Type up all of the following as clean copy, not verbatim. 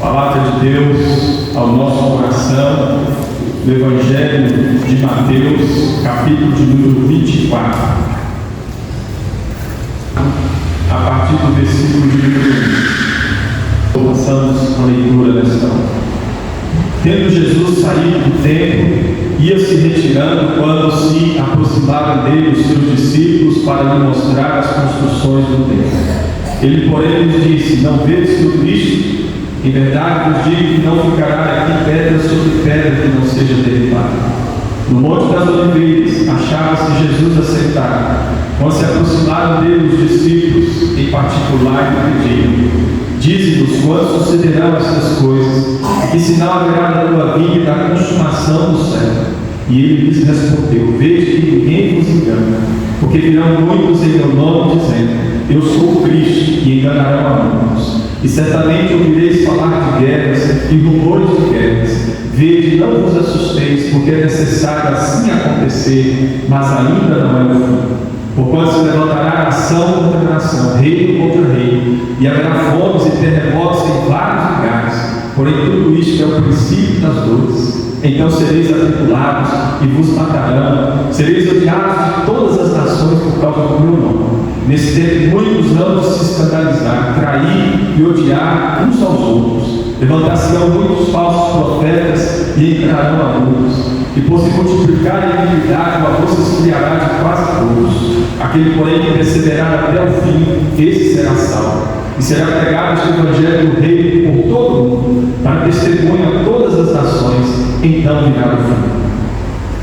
Palavra de Deus ao nosso coração, do Evangelho de Mateus, capítulo de número 24, a partir do versículo de número 1. Passamos a leitura desta hora. Tendo Jesus saído do templo, ia se retirando quando se aproximaram dele os seus discípulos para lhe mostrar as construções do templo. Ele, porém, lhes disse: Não vedes que o Cristo? Em verdade vos digo que não ficará aqui pedra sobre pedra que não seja derribada. No Monte das Oliveiras achava-se Jesus assentado. Quando se aproximaram dele os discípulos, em particular, lhe pediram: Dize-nos quando sucederão estas coisas, e que sinal haverá da tua vinda e da consumação do céu. E ele lhes respondeu: Vede que ninguém vos engana, porque virão muitos em meu nome dizendo: Eu sou o Cristo, e enganarão a muitos. E certamente ouvireis falar de guerras e rumores de guerras. Vede, não vos assusteis, porque é necessário assim acontecer, mas ainda não é o fim. Porquanto se levantará nação contra nação, reino contra reino, e haverá fomes e terremotos em vários lugares. Porém, tudo isto é o princípio das dores. Então sereis atribulados e vos matarão, sereis odiados de todas as nações por causa do meu nome. Nesse tempo muitos hão de se escandalizar, trair e odiar uns aos outros. Levantar-se-ão muitos falsos profetas e enganarão a muitos. E por se multiplicar a iniquidade, o amor se esfriará de quase todos. Aquele, porém, que perseverar até o fim, esse será salvo. E será pregado este Evangelho do Reino por todo o mundo, para testemunho a todas as nações. Então virá o fim.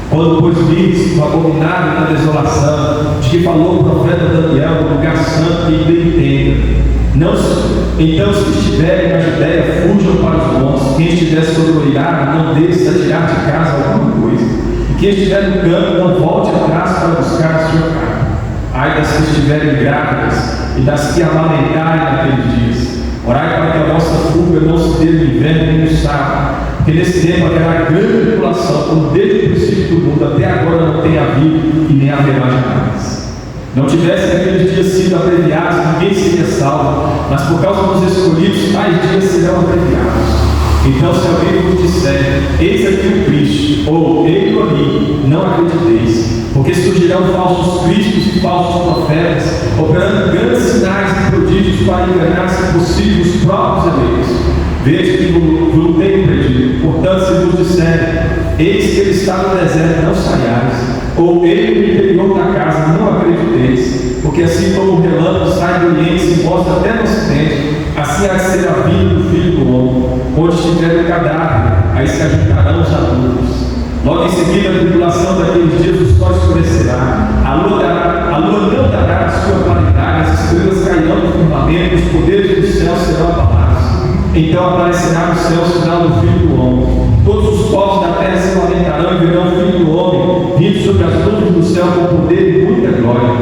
Quando, pois, virdes o abominável da desolação, de que falou o profeta Daniel, no lugar santo, e bem entenda. Então, se estiverem na Judéia, fujam para os montes. Quem estiver sobre o eirado, não deixe a tirar de casa alguma coisa. E quem estiver no campo, não volte atrás para buscar a sua carne. Ai das que estiverem grávidas e das que amamentarem naqueles dias. Orai para que a vossa fuga não se dê no inverno nem no sábado, porque nesse tempo haverá grande tribulação, como desde o princípio do mundo até agora não tem havido e nem haverá jamais. Não tivesse aqueles dias sido abreviados, ninguém seria salvo, mas por causa dos escolhidos, tais dias serão abreviados. Então, se alguém vos disser: Eis aqui o Cristo, ou ele ali, não acrediteis, porque surgirão falsos cristos e falsos profetas, operando grandes sinais e prodígios para enganar, se possível, os próprios eleitos. Vede que vos tenho predito. Portanto, se vos disserem: Eis que ele está no deserto, não saiais, ou ele no interior da casa, não acrediteis, porque assim como o relâmpago sai do Oriente e se mostra até no Ocidente, assim há de ser a vinda do Filho do Homem. Onde estiver o cadáver, aí se ajuntarão os adultos. Logo em seguida, a tribulação daqueles dias, o sol escurecerá, a lua não dará a sua claridade, as estrelas cairão no firmamento, os poderes do céu serão abalados. Então aparecerá no céu o sinal do Filho do Homem. Todos os povos da terra se lamentarão e verão o Filho do Homem vindo sobre as nuvens do céu com poder e muita glória.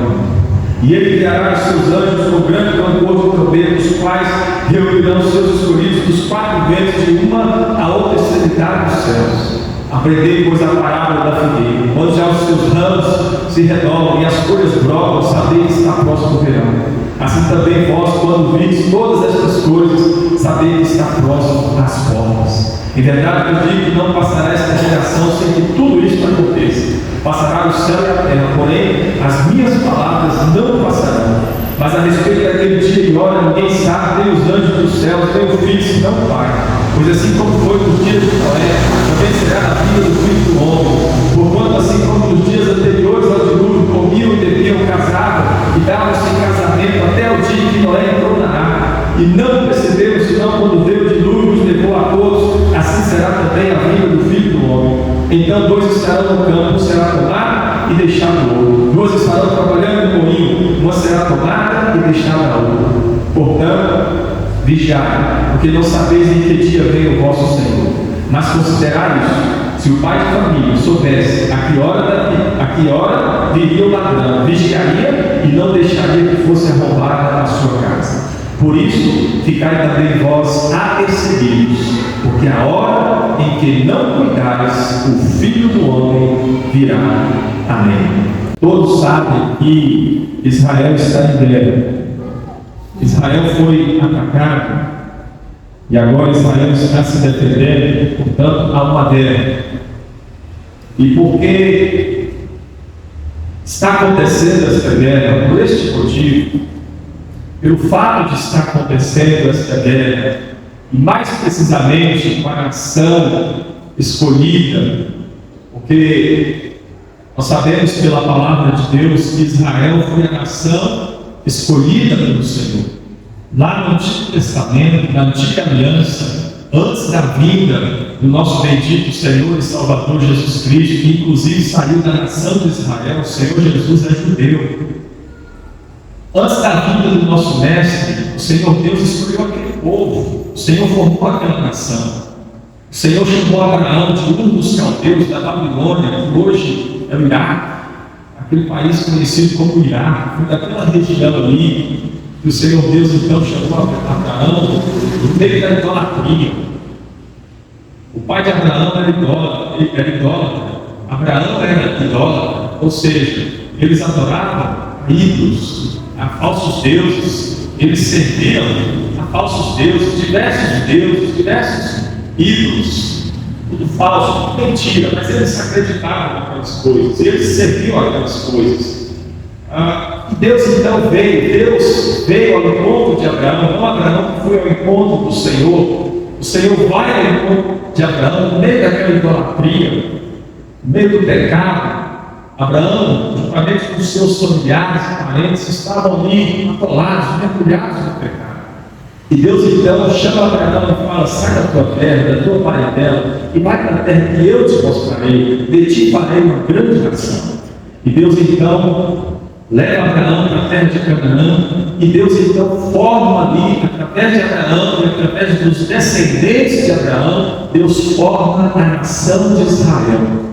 E ele enviará os seus anjos com grande clamor de trombeta, os quais reunirão os seus escolhidos dos quatro ventos, de uma a outra extremidade dos céus. Aprendei, pois, a parábola da figueira. Quando já os seus ramos se renovam e as folhas brotam, sabeis que está próximo o verão. Assim também vós, quando vides todas estas coisas, sabeis que está próximo às portas. Em verdade, eu digo que não passará esta geração sem que tudo isto aconteça. Passará o céu e a terra, porém as minhas palavras não passarão. Mas a respeito daquele dia e hora, ninguém sabe, nem os anjos dos céus, nem o Filho, senão o Pai. Pois assim como foi nos dias de Noé, também será na vida do Filho do Homem. Porquanto, assim como nos dias anteriores ao dilúvio, comiam e bebiam, casavam e davam-se em casamento até o dia que Noé entrou na arca, e não perceberam, senão quando veio o dilúvio e os levou a todos, assim será também a vida do Filho do Homem. Então dois estarão no campo, um será tomado e deixado o outro. Duas estarão trabalhando no moinho, uma será tomada e deixada a outra. Portanto, vigiai, porque não sabeis em que dia vem o vosso Senhor. Mas considerai isso: se o pai de família soubesse a que hora viria o ladrão, vigiaria e não deixaria que fosse arrombada a sua casa. Por isso, ficai também vós apercebidos, porque a hora em que não cuidares, o Filho do Homem virá. Amém. Todos sabem que Israel está em guerra. Israel foi atacado E agora Israel está se defendendo, portanto, há uma guerra. E porque está acontecendo esta guerra, por este motivo, pelo fato de estar acontecendo esta guerra, e mais precisamente com a nação escolhida, porque nós sabemos pela palavra de Deus que Israel foi a nação escolhida pelo Senhor. Lá no Antigo Testamento, na Antiga Aliança, antes da vinda do nosso bendito Senhor e Salvador Jesus Cristo, que inclusive saiu da nação de Israel, o Senhor Jesus é judeu. Antes da vinda do nosso Mestre, o Senhor Deus escolheu aquele povo, o Senhor formou aquela nação. O Senhor chamou Abraão de um dos caldeus da Babilônia, que hoje é o Iraque, aquele país conhecido como Iraque, foi daquela região ali, que o Senhor Deus então chamou Abraão do meio da idolatria. O pai de Abraão era idólatra. Abraão era idólatra, ou seja, eles adoravam ídolos, a falsos deuses, eles serviam a falsos deuses, diversos ídolos, tudo falso, tudo mentira, mas eles acreditavam naquelas coisas, eles serviam aquelas coisas. Deus então veio ao encontro de Abraão, não Abraão que foi ao encontro do Senhor. O Senhor vai ao encontro de Abraão no meio daquela idolatria, no meio do pecado. Abraão, juntamente com seus familiares e parentes, estavam ali atolados, mergulhados no pecado. E Deus então chama Abraão e fala: sai da tua terra, da tua parentela, e vai para a terra que eu te mostrarei, de ti farei uma grande nação. E Deus então leva Abraão para a terra de Canaã, e Deus então forma ali, através de Abraão e através dos descendentes de Abraão, Deus forma a nação de Israel.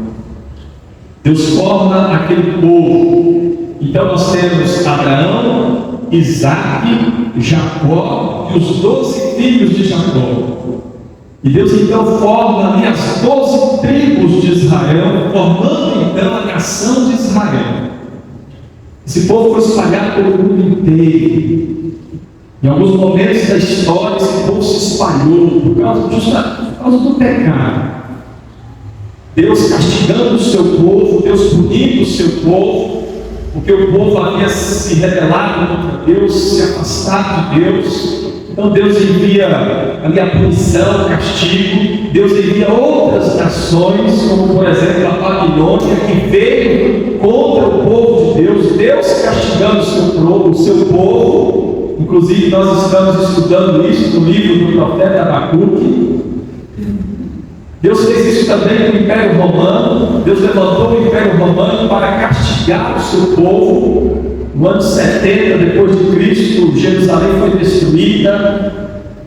Deus forma aquele povo. Então nós temos Abraão, Isaque, Jacó e os 12 filhos de Jacó. E Deus então forma ali as 12 tribos de Israel, formando então a nação de Israel. Esse povo foi espalhado pelo mundo inteiro. Em alguns momentos da história, esse povo se espalhou por causa do pecado. Deus castigando o seu povo, Deus punindo o seu povo, porque o povo havia se rebelado contra Deus, se afastado de Deus. Então Deus envia ali a punição, o castigo. Deus envia outras nações, como por exemplo a Babilônia, que veio contra o povo de Deus. Deus castigando o seu povo. Inclusive nós estamos estudando isso no livro do profeta Abacuque. Deus fez isso também com o Império Romano. Deus levantou o Império Romano para castigar o seu povo. No ano 70 depois de Cristo, Jerusalém foi destruída.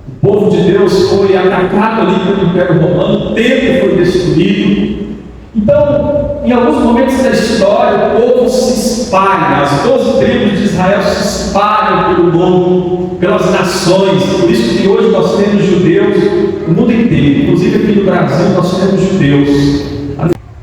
O povo de Deus foi atacado ali pelo Império Romano. O templo foi destruído. Então, em alguns momentos da história, o povo se espalha. As 12 tribos de Israel se espalham pelo mundo, pelas nações. Por isso que hoje nós temos judeus no mundo inteiro. Inclusive aqui no Brasil nós temos judeus.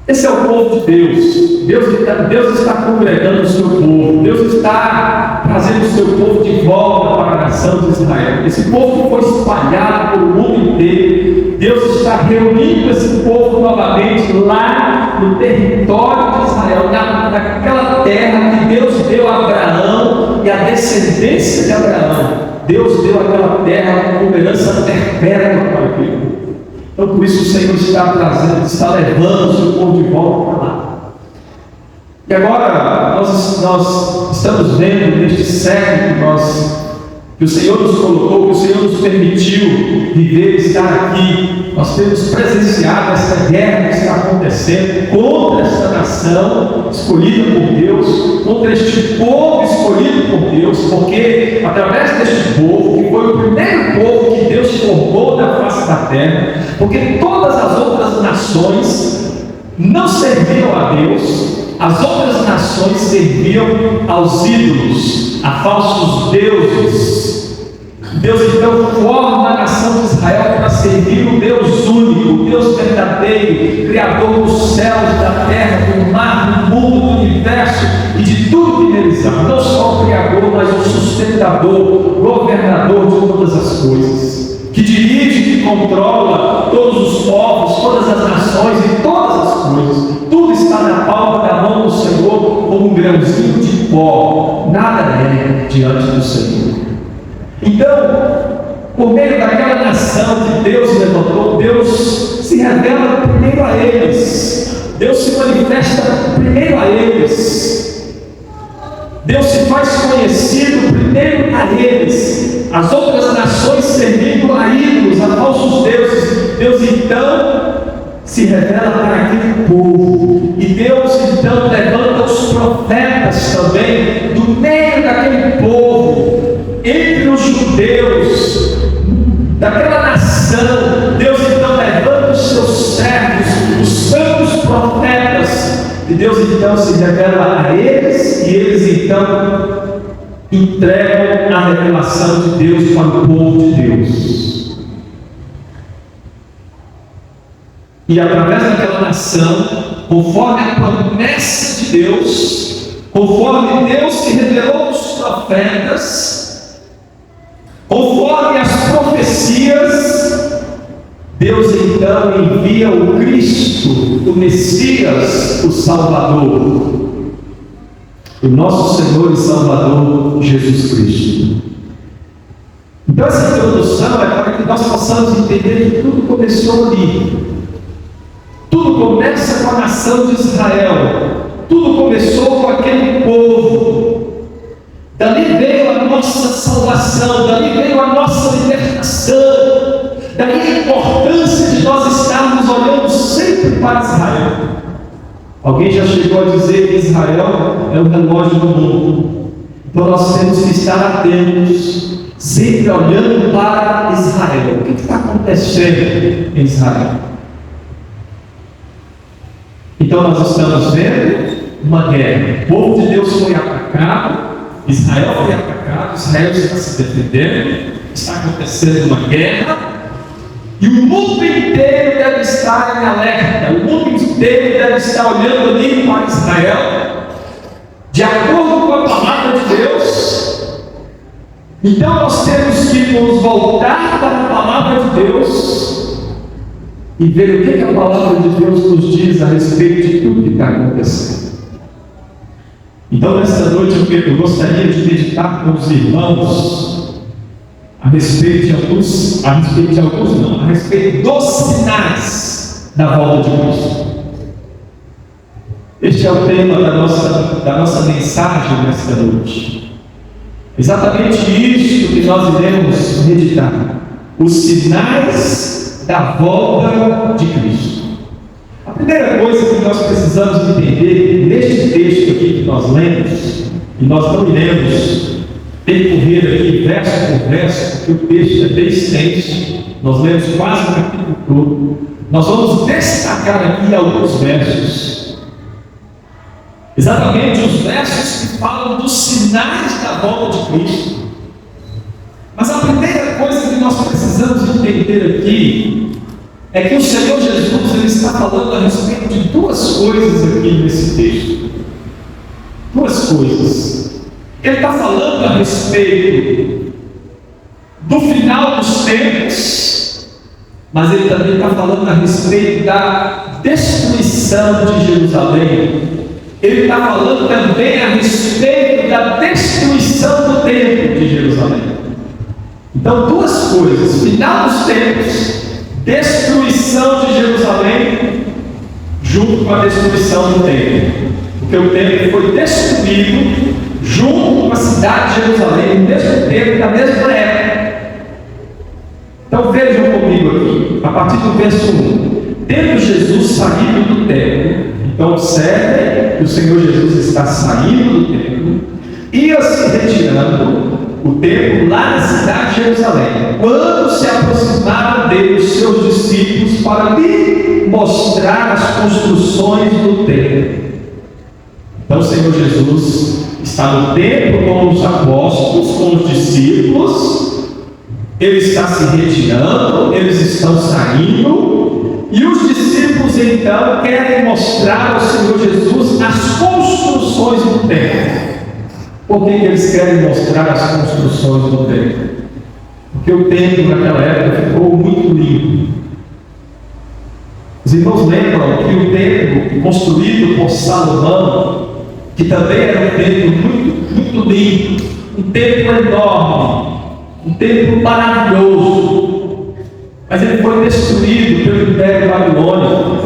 Esse é o povo de Deus. Deus está congregando o seu povo. Deus está trazendo o seu povo de volta para a nação de Israel. Esse povo que foi espalhado pelo mundo inteiro, Deus está reunindo esse povo novamente lá no território de Israel, naquela terra que Deus deu a Abraão e a descendência de Abraão. Deus deu aquela terra como herança perpétua para aquele povo. Então, por isso o Senhor está levando o seu povo de volta para lá. E agora, nós estamos vendo neste século que o Senhor nos colocou, que o Senhor nos permitiu viver e estar aqui. Nós temos presenciado essa guerra que está acontecendo contra esta nação escolhida por Deus, contra este povo escolhido por Deus, porque através deste povo, que foi o primeiro povo que Deus formou da face da terra, porque todas as outras nações não serviam a Deus, as outras nações serviam aos ídolos, a falsos deuses. Deus então forma a nação de Israel para servir o Deus único, o Deus verdadeiro, Criador dos céus, da terra, do mar, do mundo, do universo e de tudo que neles há. Não só o Criador, mas o sustentador, governador de todas as coisas, que dirige controla todos os povos, todas as nações e todas as coisas. Tudo está na palma da mão do Senhor, como um grãozinho de pó. Nada é diante do Senhor. Então, por meio daquela nação que Deus levantou, Deus se revela primeiro a eles. Deus se manifesta primeiro a eles. Deus se faz conhecido primeiro a eles. As outras nações servindo a ídolos, a falsos deuses. Deus então se revela para aquele povo. E Deus então levanta os profetas também do meio daquele povo, entre os judeus, daquela nação. Deus então levanta os seus servos, os santos profetas, e Deus então se revela a eles, e eles então entregam a revelação de Deus para o povo de Deus. E através daquela nação, conforme a promessa de Deus, conforme Deus se revelou aos profetas, conforme as profecias, Deus então envia o Cristo, o Messias, o Salvador, o nosso Senhor e Salvador Jesus Cristo. Então essa introdução é para que nós possamos entender que tudo começou ali. Tudo começa com a nação de Israel. Tudo começou com aquele povo. Dali veio a nossa salvação, dali veio a nossa libertação. Daí a importância de nós estarmos olhando sempre para Israel. Alguém já chegou a dizer que Israel é o relógio do mundo. Então nós temos que estar atentos, sempre olhando para Israel. O que está acontecendo em Israel? Então nós estamos vendo uma guerra. O povo de Deus foi atacado, Israel foi atacado, Israel está se defendendo, está acontecendo uma guerra. E o mundo inteiro deve estar em alerta, o mundo inteiro deve estar olhando ali para Israel, de acordo com a palavra de Deus. Então nós temos que nos voltar para a palavra de Deus e ver o que a palavra de Deus nos diz a respeito de tudo que está acontecendo. Então nesta noite eu gostaria de meditar com os irmãos a respeito dos sinais da volta de Cristo. Este é o tema da nossa mensagem nesta noite. Exatamente isso que nós iremos meditar. Os sinais da volta de Cristo. A primeira coisa que nós precisamos entender neste texto aqui que nós lemos, e nós não iremos percorrer aqui verso por verso, porque o texto é bem extenso, nós lemos quase o capítulo todo. Nós vamos destacar aqui alguns versos, exatamente os versos que falam dos sinais da volta de Cristo. Mas a primeira coisa que nós precisamos entender aqui é que o Senhor Jesus ele está falando a respeito de duas coisas aqui nesse texto. Duas coisas. Ele está falando a respeito do final dos tempos, mas ele também está falando a respeito da destruição de Jerusalém. Ele está falando também a respeito da destruição do templo de Jerusalém. Então, duas coisas: final dos tempos, destruição de Jerusalém, junto com a destruição do templo. Porque o templo foi destruído junto com a cidade de Jerusalém, no mesmo tempo, na mesma época. Então vejam comigo aqui, a partir do verso 1. Tendo Jesus saído do templo, então observe que o Senhor Jesus está saindo do templo, ia se retirando o templo lá na cidade de Jerusalém. Quando se aproximaram dele os seus discípulos para lhe mostrar as construções do templo. Então o Senhor Jesus está no templo com os apóstolos, com os discípulos. Ele está se retirando, eles estão saindo, e os discípulos então querem mostrar ao Senhor Jesus as construções do templo. Por que eles querem mostrar as construções do templo? porque o templo naquela época ficou muito limpo. Os irmãos lembram que o templo construído por Salomão, que também era um templo muito limpo, um templo enorme, um templo maravilhoso, mas ele foi destruído pelo Império Babilônico.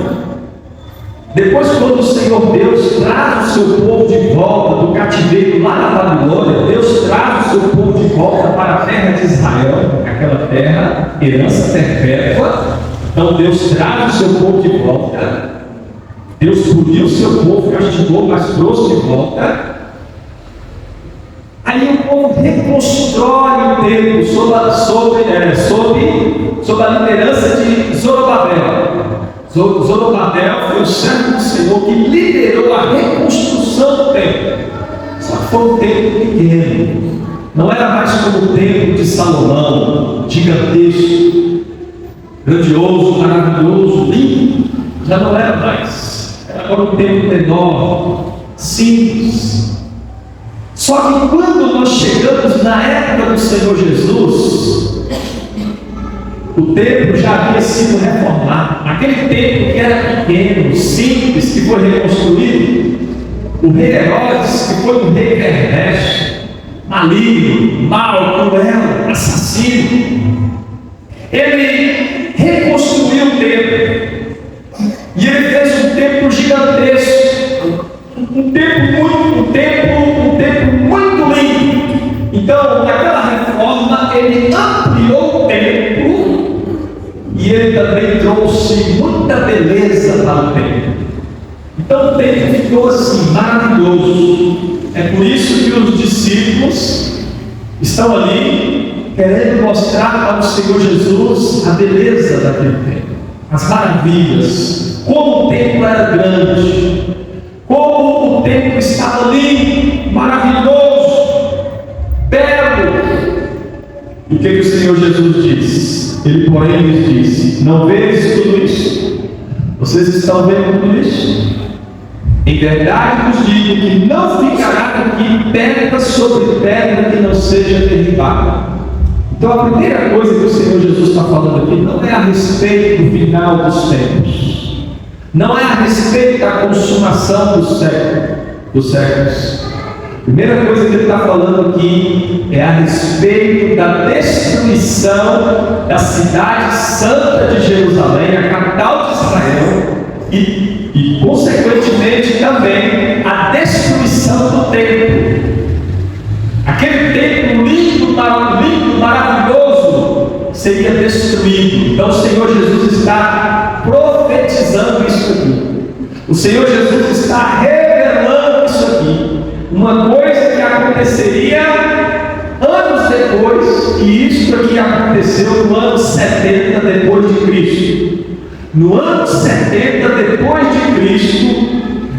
Depois, quando o Senhor Deus traz o seu povo de volta do cativeiro lá na Babilônia, Deus traz o seu povo de volta para a terra de Israel, aquela terra, herança perpétua. Então Deus traz o seu povo de volta. Deus puniu o seu povo, castigou, mas trouxe de volta. Aí o povo reconstrói o templo sob a liderança de Zorobabel. Zorobabel foi o servo do Senhor que liderou a reconstrução do templo. Só que foi um templo pequeno. Não era mais como o templo de Salomão, gigantesco, grandioso, maravilhoso, limpo. Já não era mais. Era agora um templo menor, simples. Só que quando nós chegamos na época do Senhor Jesus, o templo já havia sido reformado. Aquele templo que era pequeno, simples, que foi reconstruído, o rei Herodes, que foi um rei perverso, maligno, mau, cruel, assassino, ele reconstruiu o templo. E ele fez um templo gigantesco, um templo muito lindo. Então, naquela reforma, ele ampliou o templo e ele também trouxe muita beleza para o templo. Então, o templo ficou assim, maravilhoso. É por isso que os discípulos estão ali querendo mostrar para o Senhor Jesus a beleza daquele templo, as maravilhas, como o templo era grande, como o templo estava limpo, maravilhoso, belo. E o que o Senhor Jesus diz? Ele, porém, lhes disse: não vedes tudo isso? Vocês estão vendo tudo isso? Em verdade vos digo que não ficará aqui pedra sobre pedra que não seja derribada. Então a primeira coisa que o Senhor Jesus está falando aqui não é a respeito do final dos tempos, não é a respeito da consumação dos séculos. A primeira coisa que ele está falando aqui é a respeito da destruição da cidade santa de Jerusalém, a capital de Israel, e consequentemente também a destruição do templo. Aquele templo lindo, maravilhoso, seria destruído. Então o Senhor Jesus está profetizando isso aqui. O Senhor Jesus está revelando isso aqui. Uma coisa que aconteceria anos depois, e isso aqui aconteceu no ano 70 depois de Cristo. No ano 70 depois de Cristo,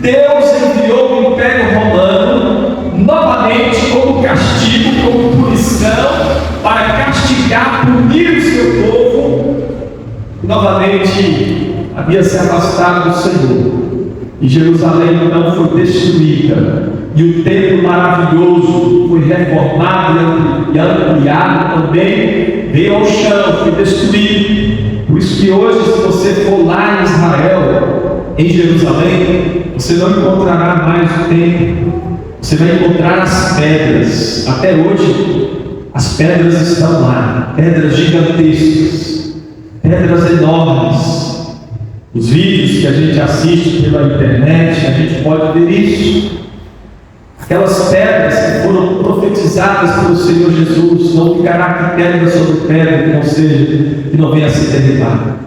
Deus enviou o Império Romano novamente como castigo, como punição, para castigar, punir o seu povo. Novamente havia se afastado do Senhor, e Jerusalém então foi destruída, e o templo maravilhoso foi reformado e ampliado também, veio ao chão, foi destruído. Por isso que hoje, se você for lá em Israel, em Jerusalém, você não encontrará mais o templo, você vai encontrar as pedras. Até hoje as pedras estão lá, pedras gigantescas, pedras enormes. Os vídeos que a gente assiste pela internet, a gente pode ver isso. Aquelas pedras que foram profetizadas pelo Senhor Jesus, não ficará aqui pedra sobre pedra que não venha a ser derribada.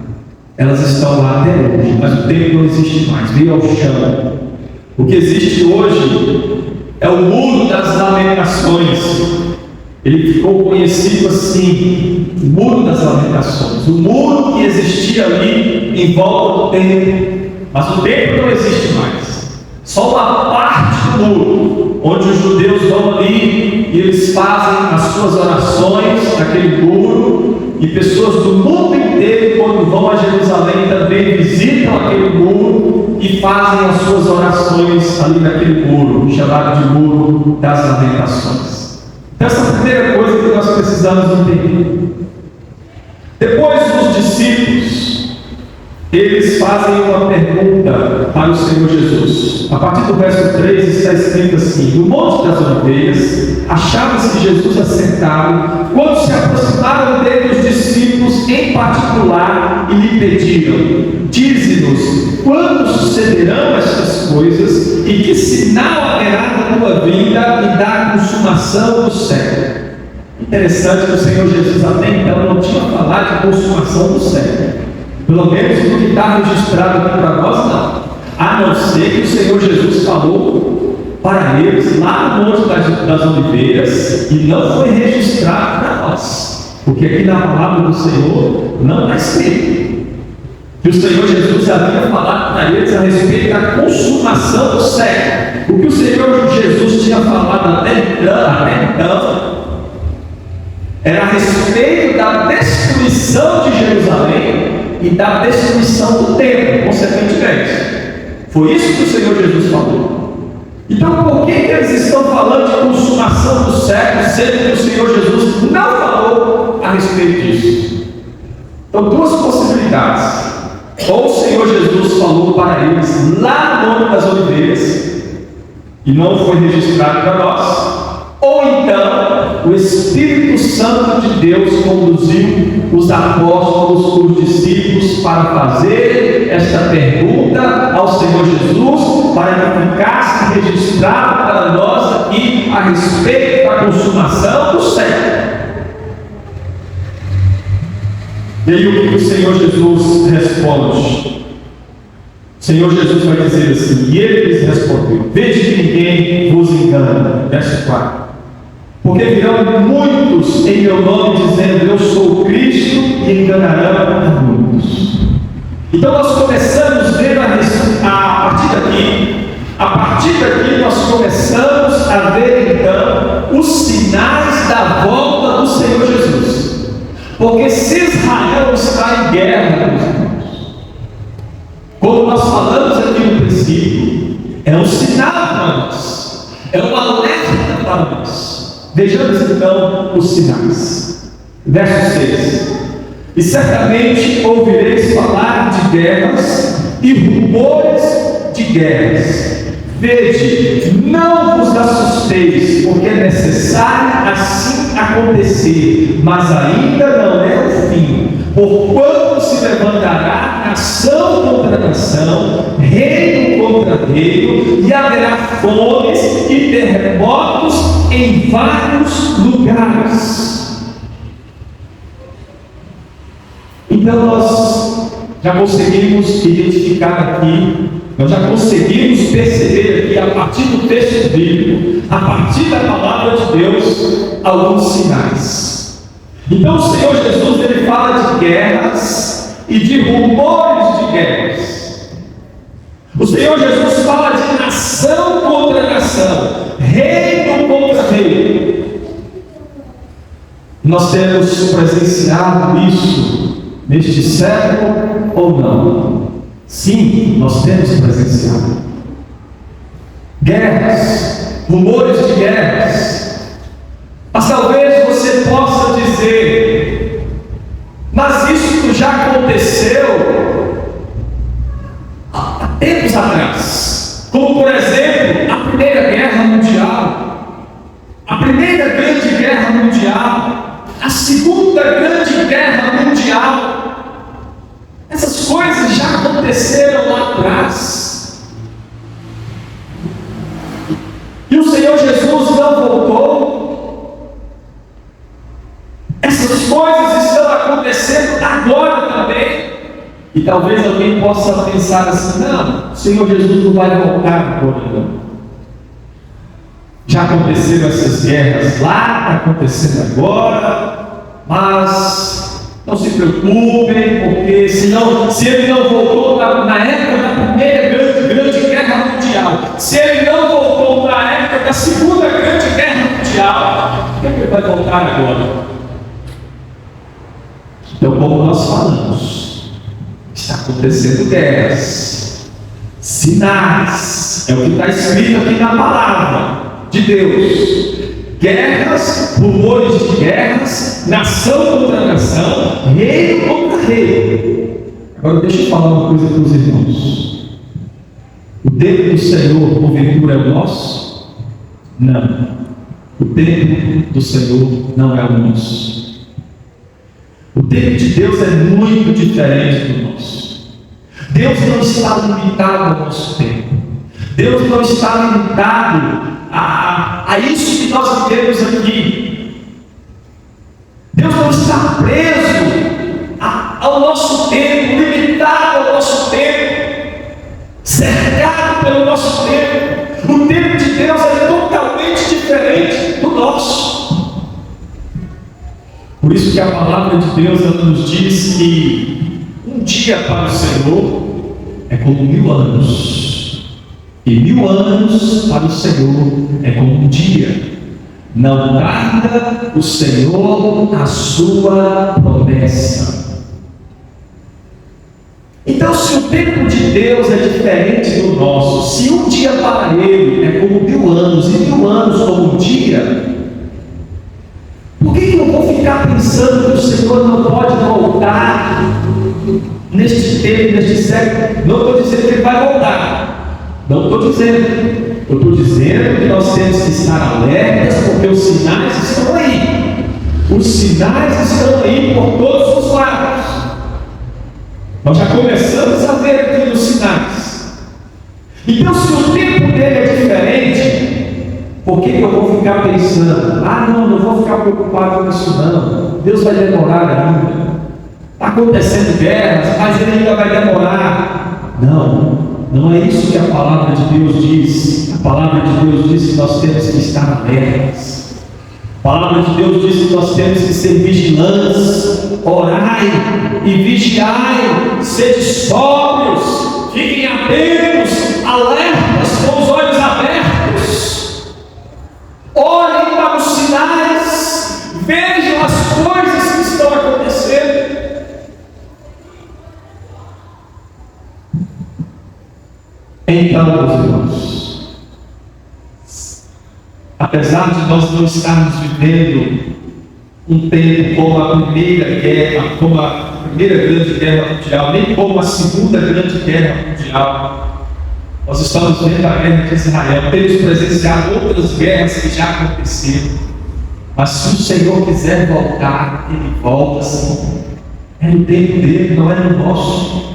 Elas estão lá até hoje, mas o templo não existe mais, veio ao chão. O que existe hoje é o Muro das Lamentações. Ele ficou conhecido assim, o Muro das Lamentações, o muro que existia ali em volta do templo, mas o templo não existe mais, só uma parte do muro, onde os judeus vão ali e eles fazem as suas orações naquele muro, e pessoas do mundo inteiro, quando vão a Jerusalém, também visitam aquele muro e fazem as suas orações ali naquele muro, chamado de Muro das Lamentações. Então, essa é a primeira coisa que nós precisamos entender. Depois os discípulos, eles fazem uma pergunta para o Senhor Jesus. A partir do verso 3 está escrito assim: no Monte das Oliveiras, achava-se Jesus assentado, quando se aproximaram dele os discípulos em particular e lhe pediram: dize-nos, quando sucederão estas coisas e que sinal haverá da tua vinda e da consumação do século? Interessante que o Senhor Jesus até então não tinha falado de consumação do século. Pelo menos no que está registrado aqui para nós, não. A não ser que o Senhor Jesus falou para eles lá no Monte das Oliveiras e não foi registrado para nós. Porque aqui na palavra do Senhor não está escrito que o Senhor Jesus havia falado para eles a respeito da consumação do século. O que o Senhor Jesus tinha falado até então era a respeito da destruição de Jerusalém e da destruição do templo, consequentemente. Foi isso que o Senhor Jesus falou. Então, por que eles estão falando de consumação do século, sendo que o Senhor Jesus não falou a respeito disso? Então, duas possibilidades. Ou o Senhor Jesus falou para eles lá no Monte das Oliveiras e não foi registrado para nós, ou então o Espírito Santo de Deus conduziu os apóstolos, os discípulos, para fazer esta pergunta ao Senhor Jesus, para que ficasse registrado para nós aqui a respeito da consumação do século. E aí o que o Senhor Jesus responde? O Senhor Jesus vai dizer assim: e ele lhes respondeu: vede que ninguém vos engana. Verso 4. Porque virão muitos em meu nome dizendo: eu sou o Cristo, e enganarão a muitos. Então nós começamos a ver a partir daqui nós começamos a ver então os sinais da volta do Senhor Jesus. Porque se Israel está em guerra, como nós falamos aqui no princípio, é um sinal para nós, é um alerta para nós. Vejamos então os sinais. Verso 6: e certamente ouvireis falar de guerras e rumores de guerras. Vede, não vos assusteis, porque é necessário assim acontecer, mas ainda não é o fim. Porquanto se levantará nação contra nação, reino contra reino, e haverá fomes e terremotos em vários lugares. Então nós já conseguimos identificar aqui, nós já conseguimos perceber aqui, a partir do texto bíblico, a partir da palavra de Deus, alguns sinais. Então o Senhor Jesus, ele fala de guerras e de rumores de guerras. O Senhor Jesus fala de nação contra nação, reino contra reino. Nós temos presenciado isso neste século ou não? Sim, nós temos presenciado guerras, rumores de guerras. Mas talvez você possa dizer: mas isso já aconteceu há tempos atrás, como por exemplo a Primeira Guerra Mundial, a Primeira Grande Guerra Mundial, a Segunda Grande Guerra Mundial. Essas coisas já aconteceram lá atrás. E o Senhor Jesus não voltou. Essas coisas estão acontecendo agora também. E talvez alguém possa pensar assim: não, o Senhor Jesus não vai voltar agora não. Já aconteceram essas guerras lá, está acontecendo agora, mas não se preocupem, porque se ele não voltou na época da Primeira Grande Guerra Mundial, se ele não voltou na época da Segunda Grande Guerra Mundial, por que ele vai voltar agora? Então, como nós falamos, está acontecendo guerras, sinais, é o que está escrito aqui na palavra de Deus, guerras, rumores de guerras, nação contra nação, reino contra reino. Agora deixa eu falar uma coisa para os irmãos. O tempo do Senhor, porventura, é o nosso? Não. O tempo do Senhor não é o nosso. O tempo de Deus é muito diferente do nosso. Deus não está limitado ao nosso tempo. Deus não está limitado a isso que nós vivemos aqui. Deus não está preso ao nosso tempo, limitado ao nosso tempo, cercado pelo nosso tempo. O tempo de Deus é totalmente diferente do nosso. Por isso que a palavra de Deus nos diz que um dia para o Senhor é como 1000 anos, e 1000 anos para o Senhor é como um dia. Não tarda o Senhor a sua promessa. Então, se o tempo de Deus é diferente do nosso, se um dia para Ele é como 1000 anos, e 1000 anos como um dia, por que eu vou ficar pensando que o Senhor não pode voltar neste tempo, neste século? Não estou dizendo que Ele vai voltar. Não estou dizendo. Eu estou dizendo que nós temos que estar alertas, porque os sinais estão aí. Os sinais estão aí por todos os lados. Nós já começamos a ver aqui os sinais. Então, se o tempo dele é diferente, por que eu vou ficar pensando? Não vou ficar preocupado com isso não. Deus vai demorar ainda. Está acontecendo guerras, mas Ele ainda vai demorar. Não é isso que a palavra de Deus diz. A palavra de Deus diz que nós temos que estar alertas. A palavra de Deus diz que nós temos que ser vigilantes, orai e vigiai, sede sóbrios, fiquem atentos, alertas, com os olhos abertos, olhem para os sinais, vejam as coisas que estão acontecendo. Então, meus irmãos, apesar de nós não estarmos vivendo um tempo como a primeira guerra, como a primeira grande guerra mundial, nem como a segunda grande guerra mundial, nós estamos vendo a guerra de Israel, temos presenciado outras guerras que já aconteceram, mas se o Senhor quiser voltar, Ele volta sim. É no tempo dele, não é no nosso.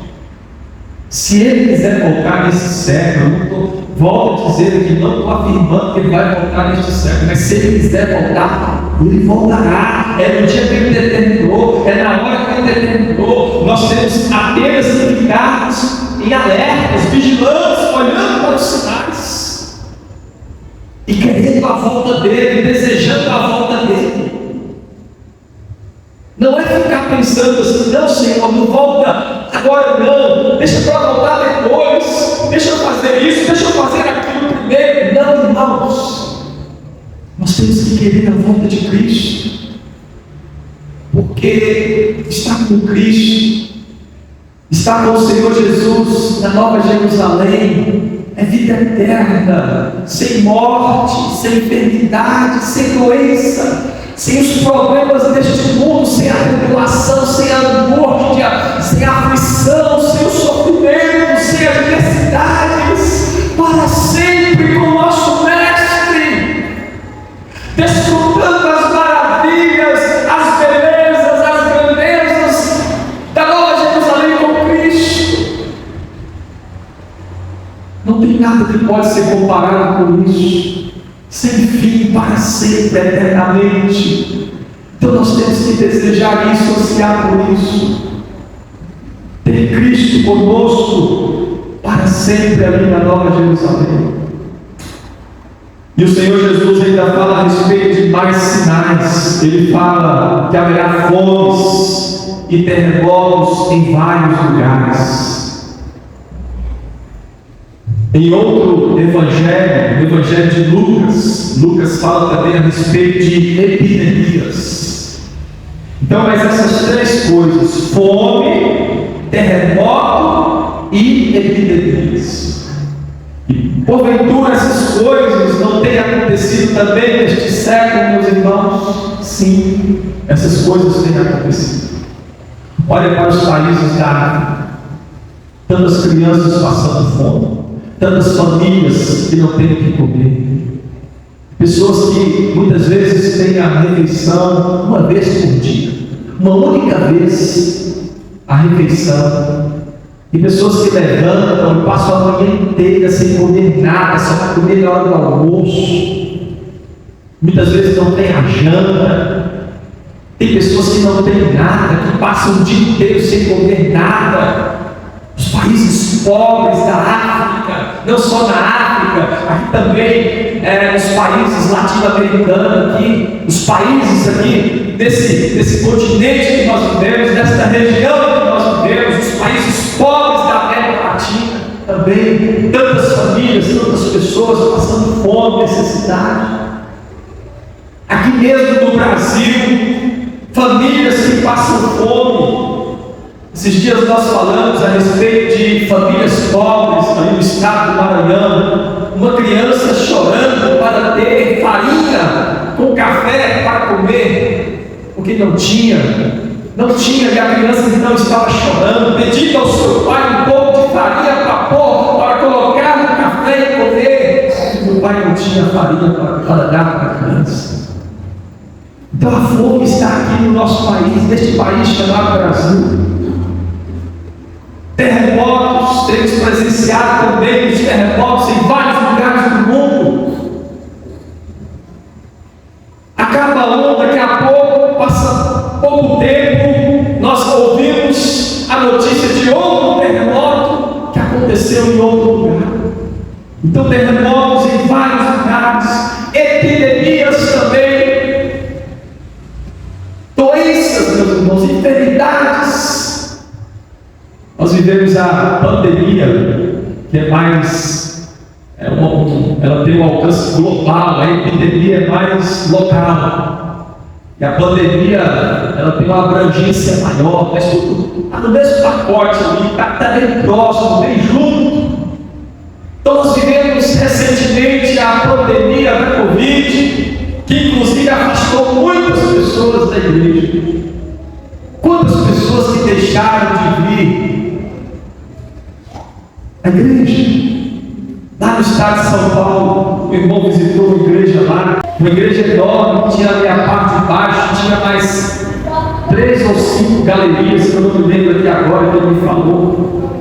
Se Ele quiser voltar nesse século, volto a dizer que não estou afirmando que Ele vai voltar neste século, mas se Ele quiser voltar, Ele voltará. É no dia que Ele determinou, é na hora que Ele determinou. Nós temos apenas que ficarmos em alertas, vigilantes, olhando para os sinais e querendo a volta dEle, desejando a volta dEle. Não é ficar pensando assim, não, Senhor, não volta agora não, deixa para voltar depois, deixa eu fazer isso, deixa eu fazer aquilo primeiro. Não, irmãos, nós temos que querer a volta de Cristo, porque estar com Cristo, estar com o Senhor Jesus na Nova Jerusalém, é vida eterna, sem morte, sem enfermidade, sem doença, sem os problemas deste mundo, sem a tribulação, sem a angústia, sem a aflição, sem o sofrimento, sem as adversidades, para sempre com o nosso Mestre, desfrutando as maravilhas, as belezas, as grandezas da Nova Jerusalém com Cristo. Não tem nada que pode ser comparado com isso. Sem fim, para sempre, eternamente. Então nós temos que desejar isso, ansiar por isso. Ter Cristo conosco para sempre ali na Nova Jerusalém. E o Senhor Jesus ainda fala a respeito de mais sinais. Ele fala que haverá fomes e terremotos em vários lugares. Em outro evangelho, no evangelho de Lucas fala também a respeito de epidemias. Então, mas essas três coisas, fome, terremoto e epidemias. E porventura essas coisas não têm acontecido acontecido também neste século, meus irmãos? Sim, essas coisas têm acontecido. Olha para os países da África, tantas crianças passando fome, tantas famílias que não têm o que comer, pessoas que muitas vezes têm a refeição uma vez por dia, uma única vez a refeição, e pessoas que levantam e passam a manhã inteira sem comer nada, só para comer na hora do almoço, muitas vezes não tem a janta. Tem pessoas que não têm nada, que passam o dia inteiro sem comer nada. Os países pobres da África, não só na África, aqui também nos países latino-americanos, aqui, os países aqui desse continente que nós vivemos, desta região que nós vivemos, os países pobres da América Latina, também tantas famílias, tantas pessoas passando fome, necessidade. Aqui mesmo no Brasil, famílias que passam fome. Esses dias nós falamos a respeito de famílias pobres aí no estado do Maranhão. Uma criança chorando para ter farinha com café para comer, porque não tinha, e a criança então estava chorando, pedindo ao seu pai um pouco de farinha para colocar no café e comer. E o pai não tinha farinha para dar para a criança. Então a fome está aqui no nosso país, neste país chamado Brasil. Terremotos, temos presenciado também os terremotos em vários lugares do mundo. Acaba a onda, daqui a pouco, passa pouco tempo, nós ouvimos a notícia de outro terremoto que aconteceu em outro lugar. Então terremotos em vários lugares, epidemias também, doenças, meus irmãos, enfermidades. Nós vivemos a pandemia, que é mais, ela tem um alcance global, a epidemia é mais local. E a pandemia, ela tem uma abrangência maior, mas tudo está no mesmo pacote ali, está bem próximo, bem junto. Então nós vivemos recentemente a pandemia da Covid, que inclusive afastou muitas pessoas da igreja. Quantas pessoas que deixaram de vir a igreja? Lá no estado de São Paulo, o irmão visitou uma igreja lá, uma igreja enorme, tinha ali a parte de baixo, tinha mais 3 ou 5 galerias, que eu não me lembro aqui agora, que ele me falou,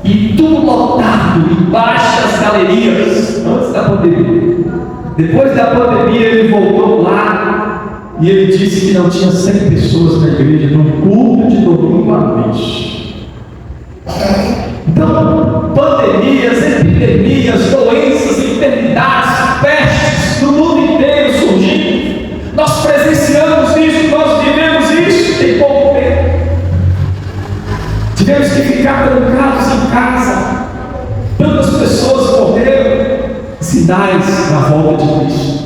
e tudo lotado, embaixo das galerias, antes da pandemia. Depois da pandemia ele voltou lá, e ele disse que não tinha 100 pessoas na igreja, num culto de domingo à noite. Então, pandemias, epidemias, doenças, enfermidades, pestes do mundo inteiro surgindo. Nós presenciamos isso, nós vivemos isso em pouco tempo. Tivemos que ficar trancados em casa. Tantas pessoas morreram. Sinais da volta de Cristo,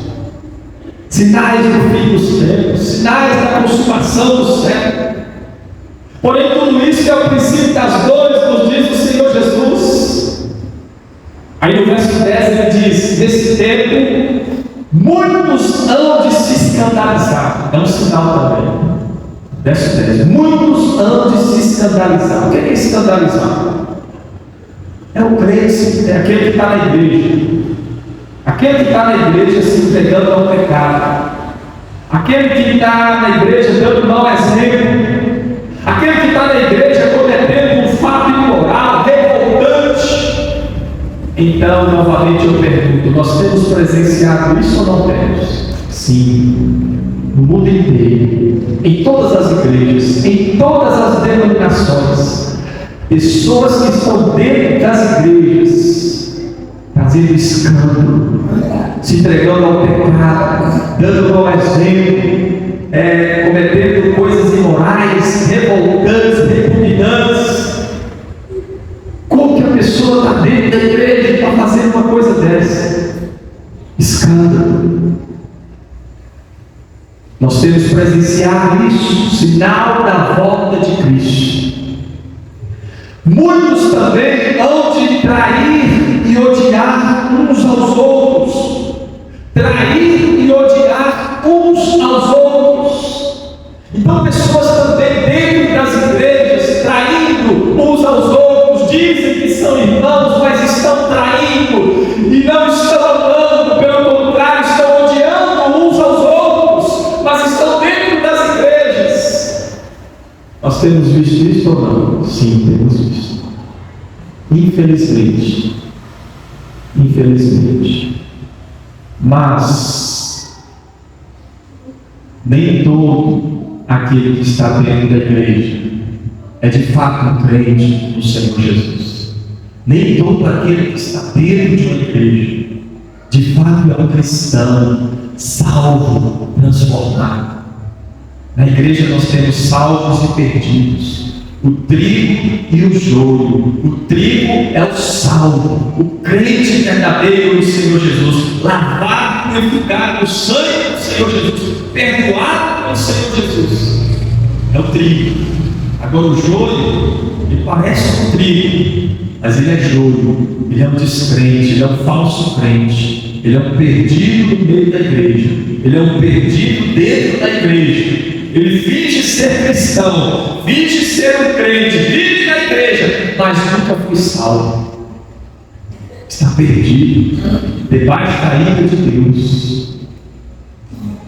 sinais do fim dos tempos, sinais da consumação do século. Porém, tudo isso é o princípio das dores, nos diz o Senhor Jesus. Aí no verso 10 ele diz: nesse tempo, muitos hão de se escandalizar. É um sinal também. Verso 10: muitos hão de se escandalizar. O que é escandalizar? É o crente, é aquele que está na igreja. Aquele que está na igreja se entregando ao pecado. Aquele que está na igreja dando mau exemplo. Aquele que está na igreja cometendo um fato imoral, revoltante. Então, novamente eu pergunto: nós temos presenciado isso ou não temos? Sim, no mundo inteiro, em todas as igrejas, em todas as denominações, pessoas que estão dentro das igrejas, fazendo escândalo, se entregando ao pecado, dando mau exemplo, cometendo coisas imorais, revoltantes, repugnantes. Como que a pessoa está dentro da igreja e está fazendo uma coisa dessa? Escândalo. Nós temos presenciado isso, sinal da volta de Cristo. Muitos também hão de trair e odiar uns aos outros, trair e odiar uns aos outros. Então pessoas também dentro das igrejas, traindo uns aos outros, dizem que são irmãos, mas estão traindo e não estão amando, pelo contrário, estão odiando uns aos outros, mas estão dentro das igrejas. Nós temos visto isso ou não? Sim, temos visto. Infelizmente. Mas nem todo aquele que está dentro da igreja é de fato um crente no Senhor Jesus. Nem todo aquele que está dentro de uma igreja de fato é um cristão salvo, transformado. Na igreja nós temos salvos e perdidos, o trigo e o joio. O trigo é o salvo, o crente verdadeiro no Senhor Jesus, lavado e purificado no sangue do Senhor Jesus, perdoado pelo Senhor Jesus. É o trigo. Agora o joio, ele parece um trigo, mas ele é joio, ele é um descrente, ele é um falso crente, ele é um perdido no meio da igreja, ele é um perdido dentro da igreja. Ele finge ser cristão, finge ser um crente, vive na igreja, mas nunca foi salvo. Está perdido, debaixo da ira de Deus.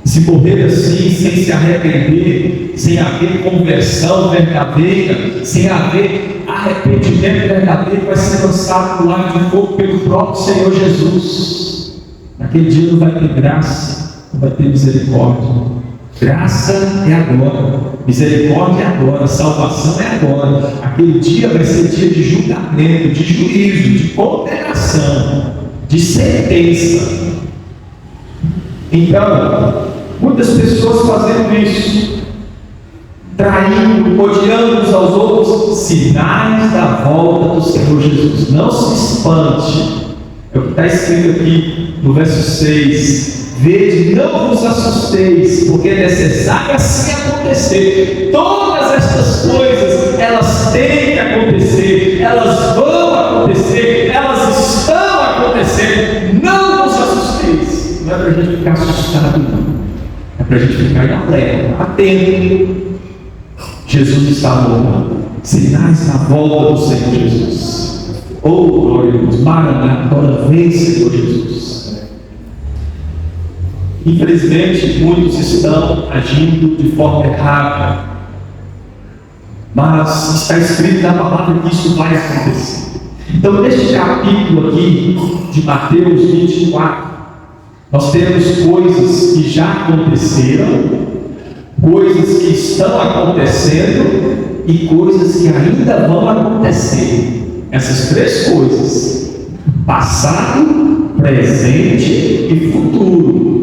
Se morrer assim, sem se arrepender, sem haver conversão verdadeira, sem haver arrependimento verdadeiro, vai ser lançado no lago de fogo pelo próprio Senhor Jesus. Naquele dia não vai ter graça, não vai ter misericórdia. Graça é agora, misericórdia é agora, salvação é agora. Aquele dia vai ser dia de julgamento, de juízo, de condenação, de sentença. Então, muitas pessoas fazendo isso, traindo, odiando uns aos outros, sinais da volta do Senhor Jesus. Não se espante, é o que está escrito aqui no verso 6. Vede, não vos assusteis, porque é necessário assim acontecer. Todas estas coisas, elas têm que acontecer, elas vão acontecer, elas estão acontecendo. Não vos assusteis. Não é para a gente ficar assustado, não. É para a gente ficar em alerta, atento. Jesus está voltando. Sinais da volta do Senhor Jesus. Oh, glória a Deus. Maranata, agora vem, Senhor Jesus. Infelizmente, muitos estão agindo de forma errada, mas está escrito na palavra que isso vai acontecer. Então, neste capítulo aqui de Mateus 24, nós temos coisas que já aconteceram, coisas que estão acontecendo e coisas que ainda vão acontecer. Essas três coisas: passado, presente e futuro.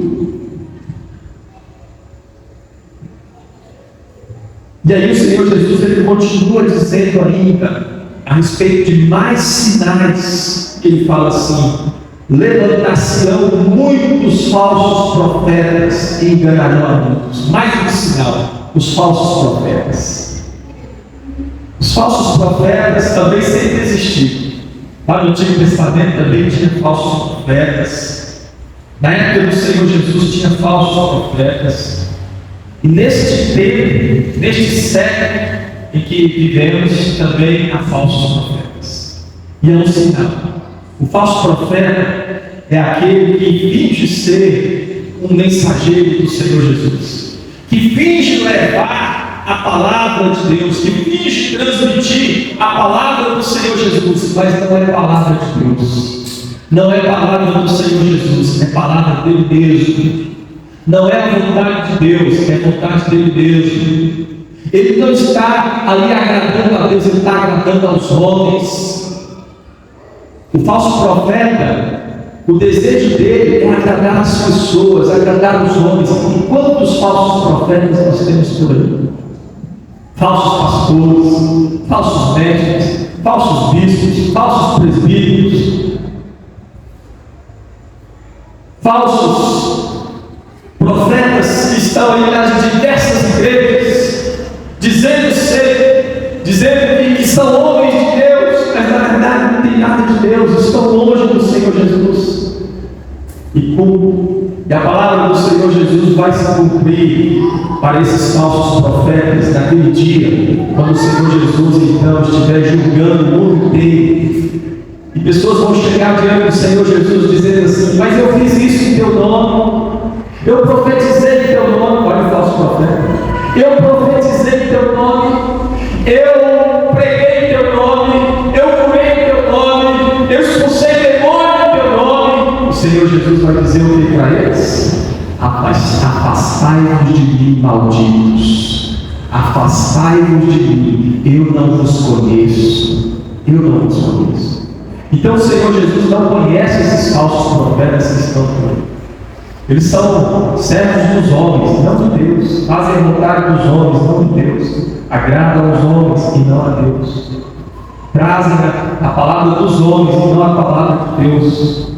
E aí o Senhor Jesus ele continua dizendo ainda a respeito de mais sinais, que ele fala assim: levantar-se-ão muitos falsos profetas e enganarão a muitos. Mais um sinal: os falsos profetas. Os falsos profetas também sempre existiram. Lá no Antigo Testamento também tinha falsos profetas. Na época do Senhor Jesus tinha falsos profetas. E neste tempo, neste século em que vivemos, também há falsos profetas. E é um sinal. O falso profeta é aquele que finge ser um mensageiro do Senhor Jesus, que finge levar a palavra de Deus, que finge transmitir a palavra do Senhor Jesus, mas não é palavra de Deus, não é palavra do Senhor Jesus, é palavra dele mesmo. Não é a vontade de Deus, é a vontade dele mesmo. Ele não está ali agradando a Deus, ele está agradando aos homens. O falso profeta, o desejo dele é agradar as pessoas, agradar os homens. E quantos falsos profetas nós temos por aí? Falsos pastores, falsos mestres, falsos bispos, falsos presbíteros, falsos profetas que estão aí nas diversas igrejas, dizendo que são homens de Deus, mas na verdade não tem nada de Deus, estão longe do Senhor Jesus. E como E a palavra do Senhor Jesus vai se cumprir para esses falsos profetas naquele dia, quando o Senhor Jesus então estiver julgando o mundo inteiro. E pessoas vão chegar diante do Senhor Jesus dizendo assim: mas eu fiz isso em teu nome, eu profetizei em teu nome. Olha o falso profeta: eu profetizei em teu nome, eu preguei em teu nome, eu curei em teu nome, eu expulsei demônio em teu nome. O Senhor Jesus vai dizer o que para eles? Afastai-vos de mim, malditos, afastai-vos de mim, eu não vos conheço, eu não vos conheço. Então o Senhor Jesus não conhece esses falsos profetas que estão por aí. Eles são servos dos homens, não de Deus, fazem a vontade dos homens, não de Deus, agradam aos homens e não a Deus, trazem a palavra dos homens e não a palavra de Deus.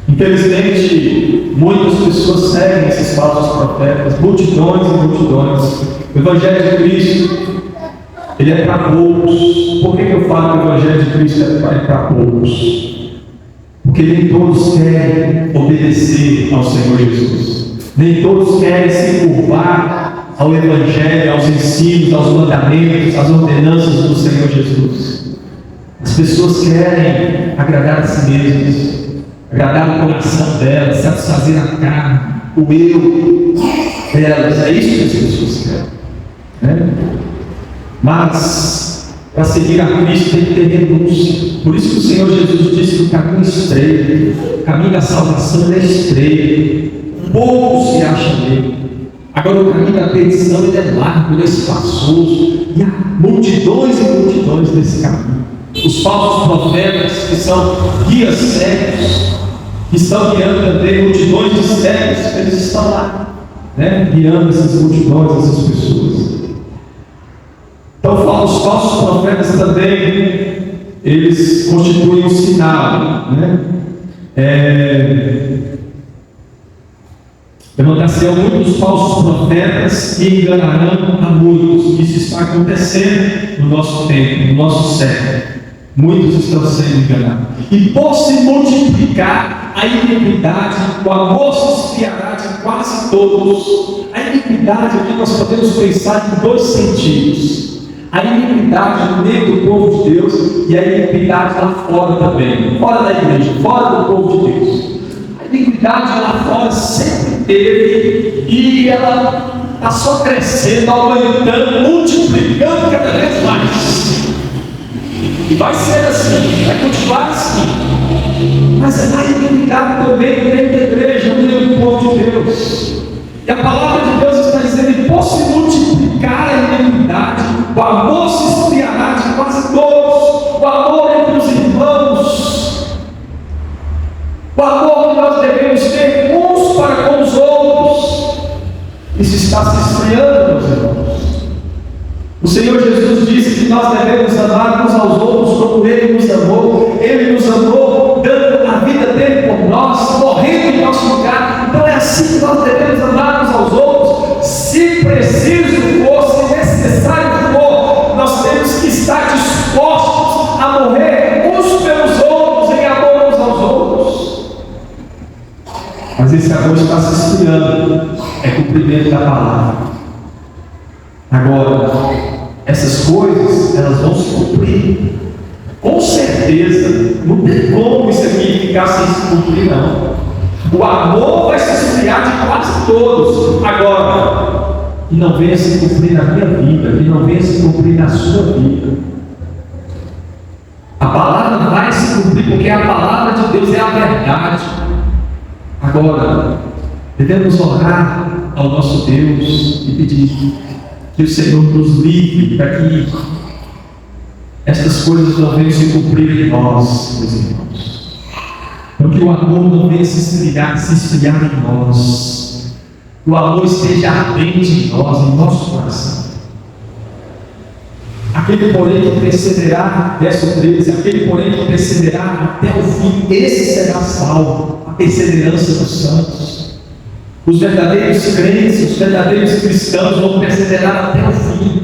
Infelizmente, muitas pessoas seguem esses falsos profetas, multidões e multidões. O Evangelho de Cristo, ele é para poucos. Por que eu falo que o Evangelho de Cristo é para poucos? Porque nem todos querem obedecer ao Senhor Jesus. Nem todos querem se curvar ao Evangelho, aos ensinos, aos mandamentos, às ordenanças do Senhor Jesus. As pessoas querem agradar a si mesmas, agradar o coração delas, satisfazer a carne, o eu delas. É isso que as pessoas querem, né? Mas para seguir a Cristo tem que ter renúncia. Por isso que o Senhor Jesus disse que o caminho é estreito, o caminho da salvação é estreito, poucos se acham nele. Agora o caminho da perdição ele é largo, ele é espaçoso, e há multidões e multidões nesse caminho. Os falsos profetas, que são guias cegos, que estão guiando também multidões de cegos, eles estão lá, né, guiando essas multidões, essas pessoas. Então os falsos profetas também, eles constituem um sinal, né? Levantar-se-ão muitos falsos profetas que enganarão a muitos. Isso está acontecendo no nosso tempo, no nosso século. Muitos estão sendo enganados. E por se multiplicar a iniquidade, o amor se esfriará de quase todos. A iniquidade aqui nós podemos pensar em dois sentidos: a iniquidade no meio do povo de Deus e a iniquidade lá fora também, fora da igreja, fora do povo de Deus. A iniquidade lá fora sempre teve e ela está só crescendo, aumentando, multiplicando cada vez mais. E vai ser assim, vai continuar assim. Mas a iniquidade também no meio da igreja, no meio do povo de Deus. E a palavra de Deus está dizendo que por se multiplicar a iniquidade, o amor se esfriará de quase todos. O amor entre os irmãos, o amor que nós devemos ter uns para com os outros, isso está se esfriando, meus irmãos. O Senhor Jesus disse que nós devemos amar uns aos outros como Ele nos amou. Ele nos amou dando a vida dele por nós, morrendo em nosso lugar. Então é assim que nós devemos amar uns aos outros. Se preciso for, se necessário for, nós temos que estar dispostos a morrer uns pelos outros, em amor uns aos outros. Mas esse amor está se esfriando, é cumprimento da palavra. Agora, essas coisas, elas vão se cumprir. Com certeza, não tem como isso aqui ficar sem se cumprir, não. O amor vai se esfriar de quase todos. Agora, que não venha se cumprir na minha vida, que não venha se cumprir na sua vida. A palavra vai se cumprir, porque a palavra de Deus é a verdade. Agora, devemos orar ao nosso Deus e pedir que o Senhor nos livre para que estas coisas não venham se cumprir em nós, meus irmãos. Para que o amor não venha se esfriar em nós. O amor esteja ardente em nós, em nosso coração. Aquele, porém, que perseverar, verso 13, aquele, porém, que perseverar até o fim, esse será salvo. A perseverança dos santos. Os verdadeiros crentes, os verdadeiros cristãos vão perseverar até o fim.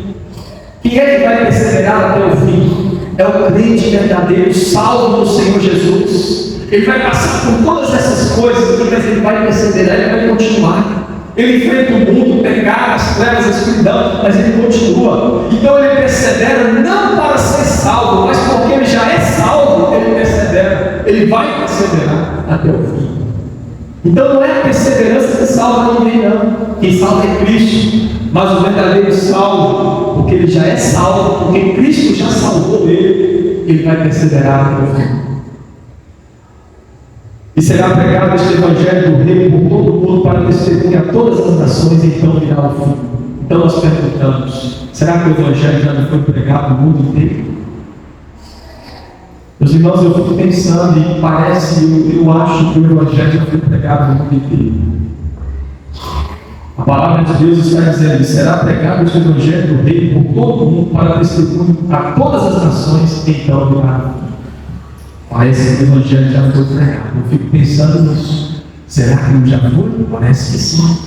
Quem é que vai perseverar até o fim? É o crente verdadeiro, salvo no Senhor Jesus. ele vai passar por todas essas coisas, mas ele vai perseverar, ele vai continuar. Ele enfrenta o mundo, o pecado, as trevas, a escuridão, mas ele continua. Então ele persevera não para ser salvo, mas porque ele já é salvo, ele persevera. Ele vai perseverar até o fim. Então não é a perseverança que salva ninguém, não. Quem salva é Cristo. Mas o verdadeiro salvo, porque ele já é salvo, porque Cristo já salvou ele vai perseverar até o fim. E será pregado este Evangelho do Reino por todo o mundo para testemunhar a todas as nações, e então virá o fim. Então nós perguntamos: será que o Evangelho já não foi pregado no mundo inteiro? Meus irmãos, eu fico pensando e parece, eu acho que o Evangelho já foi pregado no mundo inteiro. A palavra de Deus está dizendo: será pregado este Evangelho do Reino por todo o mundo para testemunhar a todas as nações, e então virá o fim. Parece que o Evangelho já foi pregado. Eu fico pensando nisso. Será que não já foi? Parece que sim.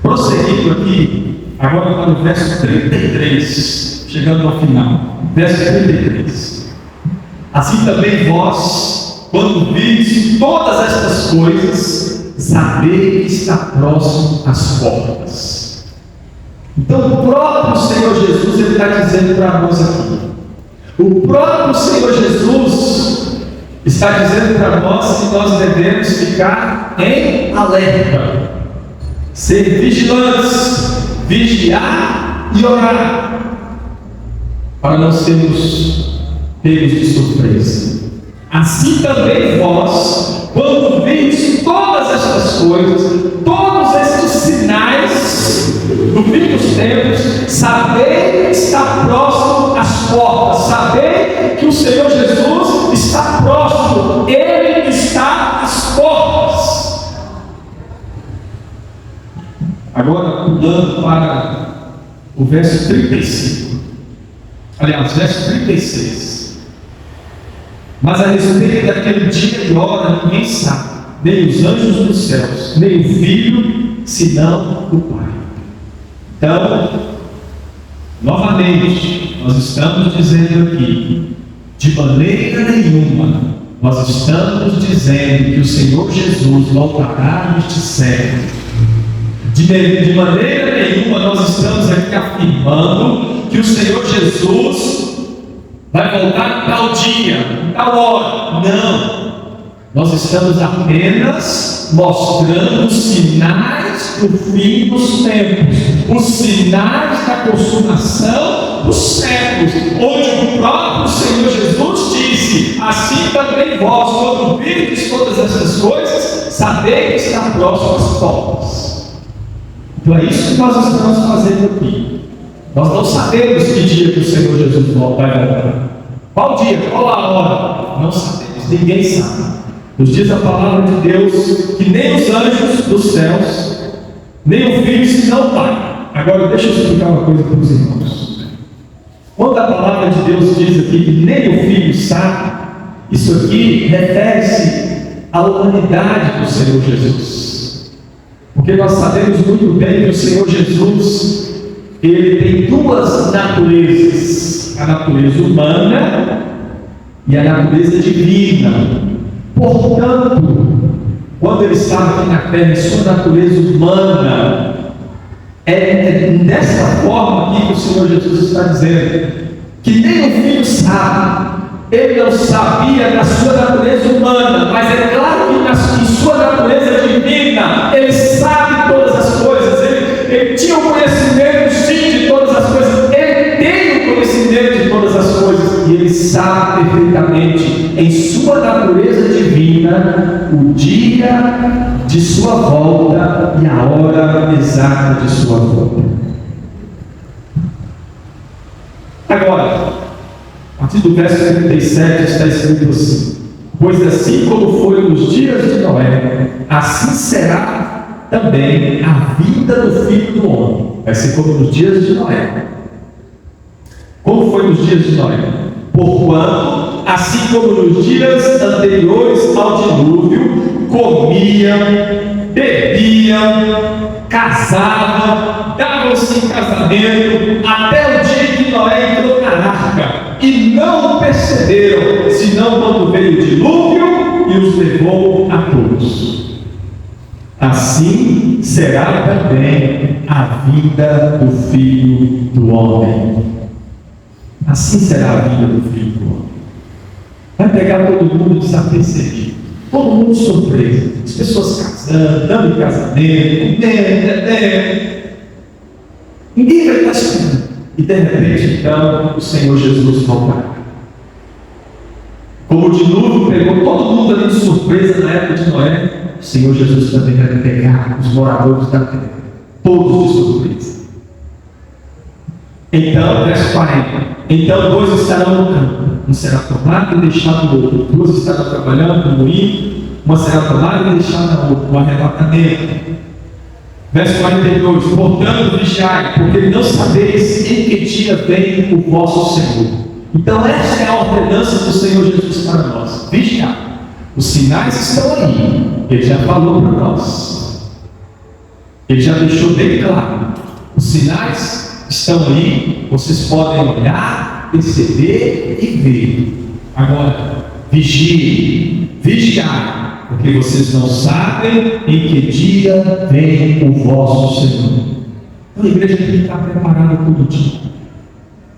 Prosseguindo aqui, agora para o verso 33, chegando ao final. Verso 33. Assim também vós, quando vides todas estas coisas, sabei que está próximo às portas. Então o próprio Senhor Jesus, ele está dizendo para nós aqui. O próprio Senhor Jesus está dizendo para nós que nós devemos ficar em alerta, ser vigilantes, vigiar e orar, para não sermos pegos de surpresa. Assim também vós, quando vedes todas estas coisas, todos estes sinais do fim dos tempos, sabei que está próximo às portas, sabei que o Senhor Jesus está próximo, Ele está às portas. Agora, pulando para o verso 35, aliás, verso 36. Mas a respeito daquele dia e hora, ninguém sabe, nem os anjos dos céus, nem o Filho, senão o Pai. Então, novamente, nós estamos dizendo aqui, de maneira nenhuma, nós estamos dizendo que o Senhor Jesus voltará neste século. De maneira nenhuma, nós estamos aqui afirmando que o Senhor Jesus vai voltar em tal dia, em tal hora. Não. Nós estamos apenas mostrando os sinais do fim dos tempos, os sinais da consumação dos séculos, onde o próprio Senhor Jesus disse: assim também vós, quando virdes todas essas coisas, sabei que está próximo às portas. Então é isso que nós estamos fazendo aqui. Nós não sabemos que dia que o Senhor Jesus vai voltar. Qual dia? Qual a hora? Não sabemos, ninguém sabe. Nos diz a palavra de Deus que nem os anjos dos céus, nem o Filho, senão o Pai. Agora deixa eu explicar uma coisa para os irmãos. Quando a palavra de Deus diz aqui que nem o Filho sabe, isso aqui refere-se à humanidade do Senhor Jesus. Porque nós sabemos muito bem que o Senhor Jesus, ele tem duas naturezas: a natureza humana e a natureza divina. Portanto, quando ele estava aqui na terra, em sua natureza humana, é dessa forma aqui que o Senhor Jesus está dizendo, que nem o Filho sabe. Ele não sabia da sua natureza humana, mas é claro que em sua natureza divina, ele sabe todas as coisas, ele tinha o conhecimento sim de todas as coisas, ele tem o conhecimento de todas as coisas, e ele sabe perfeitamente, em sua natureza divina, o dia de sua volta e a hora exata de sua volta. Agora, a partir do verso 37 está escrito assim: pois assim como foi nos dias de Noé, assim será também a vida do Filho do Homem. Vai ser como nos dias de Noé. Como foi nos dias de Noé? Porquanto, assim como nos dias anteriores ao dilúvio, comiam, bebiam, casavam, davam-se em casamento, até o dia que Noé entrou na arca, e não perceberam senão quando veio o dilúvio e os levou a todos. Assim será também a vida do Filho do Homem. Assim será a vida do Filho do Homem. Vai pegar todo mundo desapercebido, todo mundo surpreso, as pessoas casando, dando em casamento, ninguém vai estar esperando. E de repente, então, o Senhor Jesus voltará. Como o dilúvio pegou todo mundo ali de surpresa na época de Noé, o Senhor Jesus também vai pegar os moradores da terra, todos de surpresa. Então, verso 40. Então, dois estarão no campo, um será tomado e deixado no outro. Duas estarão trabalhando no moinho, uma será tomada e deixada no outro. O arrebatamento. Verso 42. Portanto, vigiai, porque não sabeis em que dia vem o vosso Senhor. Então, esta é a ordenança do Senhor Jesus para nós. Vigiar. Os sinais estão aí. Ele já falou para nós. Ele já deixou bem claro. Os sinais estão aí. Vocês podem olhar, perceber e ver. Agora, vigiem. Vigiar. Porque vocês não sabem em que dia vem o vosso Senhor. Então, a igreja tem que estar preparada todo dia.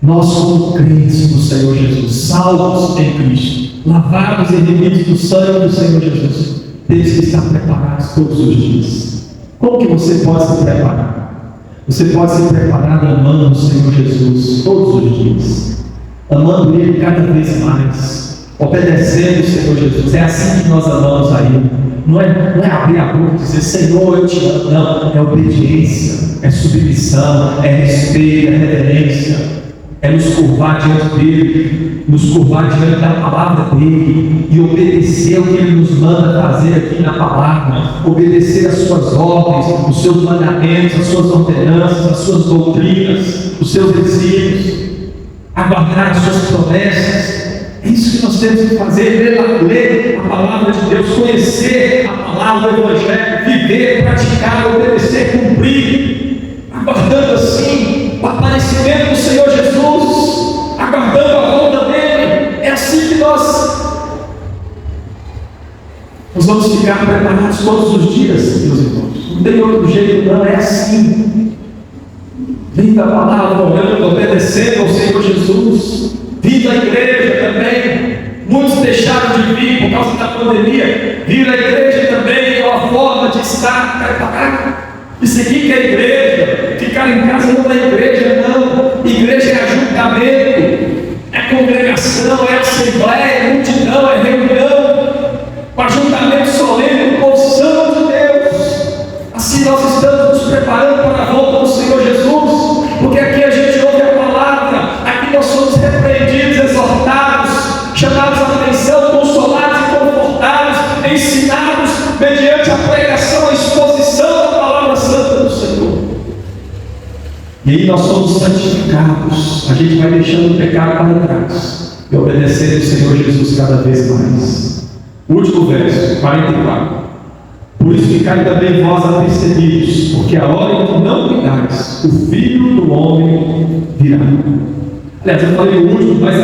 Nós somos crentes no Senhor Jesus, salvos em Cristo, lavados e remidos do sangue do Senhor Jesus. Temos que estar preparados todos os dias. Como que você pode se preparar? Você pode se preparar amando o Senhor Jesus todos os dias, amando Ele cada vez mais, obedecendo o Senhor Jesus. É assim que nós amamos a Ele. Não é abrir a boca e dizer, Senhor, eu te amo. Não, é obediência, é submissão, é respeito, é reverência. É nos curvar diante dele, nos curvar diante da palavra dele e obedecer o que ele nos manda fazer aqui na palavra, obedecer as suas ordens, os seus mandamentos, as suas ordenanças, as suas doutrinas, os seus ensinos, aguardar as suas promessas. É isso que nós temos que fazer, ler a palavra de Deus, conhecer a palavra do Evangelho, viver, praticar, obedecer, cumprir, aguardando assim o aparecimento do Senhor Jesus, aguardando a volta dele. É assim que nós vamos ficar preparados todos os dias, meus irmãos. Não tem outro jeito, não, é assim. Vindo a palavra, orando, obedecendo ao Senhor Jesus. Vindo à igreja também. Muitos deixaram de vir por causa da pandemia. Vir à igreja também é uma forma de estar preparado. E seguir que é igreja, ficar em casa não é igreja, não. Igreja é ajuntamento, é congregação, é assembleia, é multidão, é reunião, o ajuntamento solene do povo santo de Deus. Assim nós estamos nos preparando para a volta do Senhor Jesus, porque aqui a gente ouve a palavra, aqui nós somos repreendidos, exortados, chamados a atenção, consolados e confortados, ensinados mediante a pregação, a exposição da palavra santa do Senhor. E aí nós somos santificados, a gente vai deixando o pecado para trás e obedecendo o Senhor Jesus cada vez mais. O último verso, 44. Por isso ficai também vós apercebidos, porque a hora em que não cuidais, o Filho do Homem virá. Aliás, eu falei o último, mas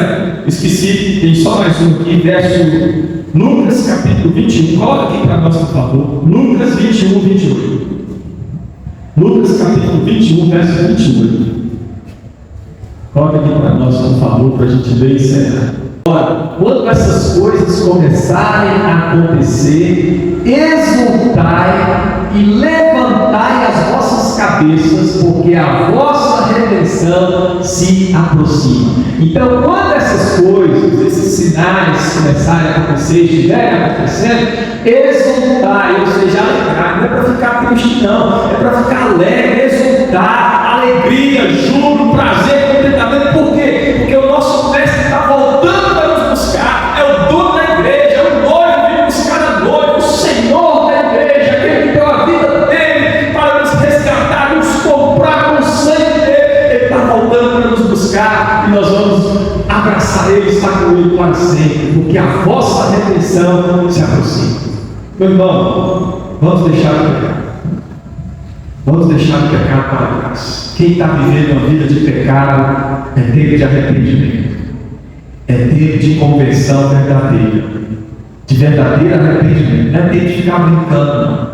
esqueci, tem só mais um aqui, verso Lucas capítulo 21, coloca aqui para nós, por favor. Lucas 21, 28. Lucas capítulo 21, verso 28. Coloca aqui para nós, por favor, para a gente ler e encerrar. Ora, quando essas coisas começarem a acontecer, exultai e levantai as vossas cabeças, porque a vossa redenção se aproxima. Então, quando essas coisas, esses sinais começarem a acontecer, estiverem acontecendo, exultai, ou seja, alegrar. Não é para ficar triste, não, é para ficar alegre, exultar, alegria, júbilo, prazer, contentamento. Por quê? Porque o nosso mestre está voltando para nos buscar. É o dono da igreja, é o noivo que vem buscar a noiva, o Senhor da igreja, aquele que deu a vida dele para nos resgatar, nos comprar com o sangue dele. Ele está voltando para nos buscar e nós vamos abraçar ele, estar com ele para sempre, porque a vossa redenção se aproxima. Meu irmão, vamos deixar o pecado. Vamos deixar o pecado para trás. Quem está vivendo uma vida de pecado é tempo de arrependimento. É tempo de conversão verdadeira, de verdadeiro arrependimento. Não é tempo de ficar brincando, não.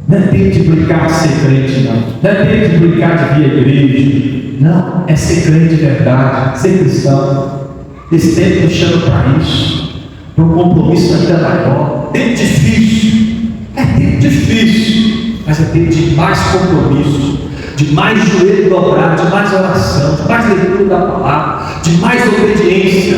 Não é tempo de brincar de ser crente, não. Não é tempo de brincar de vir à igreja. Não, é ser crente de verdade, ser cristão. Esse tempo nos chama para isso, para um compromisso ainda maior. Tempo difícil, é tempo difícil, mas é tempo de mais compromisso, de mais joelho dobrado, de mais oração, de mais leitura da palavra, de mais obediência,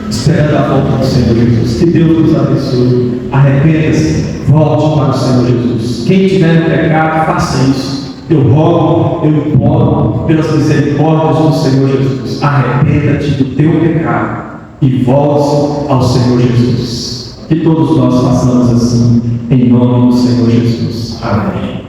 esperando a volta do Senhor Jesus. Que Deus nos abençoe. Arrependa-se, volte para o Senhor Jesus. Quem tiver no pecado, faça isso. Eu rogo, eu imploro pelas misericórdias do Senhor Jesus. Arrependa-te do teu pecado e volte ao Senhor Jesus. Que todos nós façamos assim, em nome do Senhor Jesus. Amém.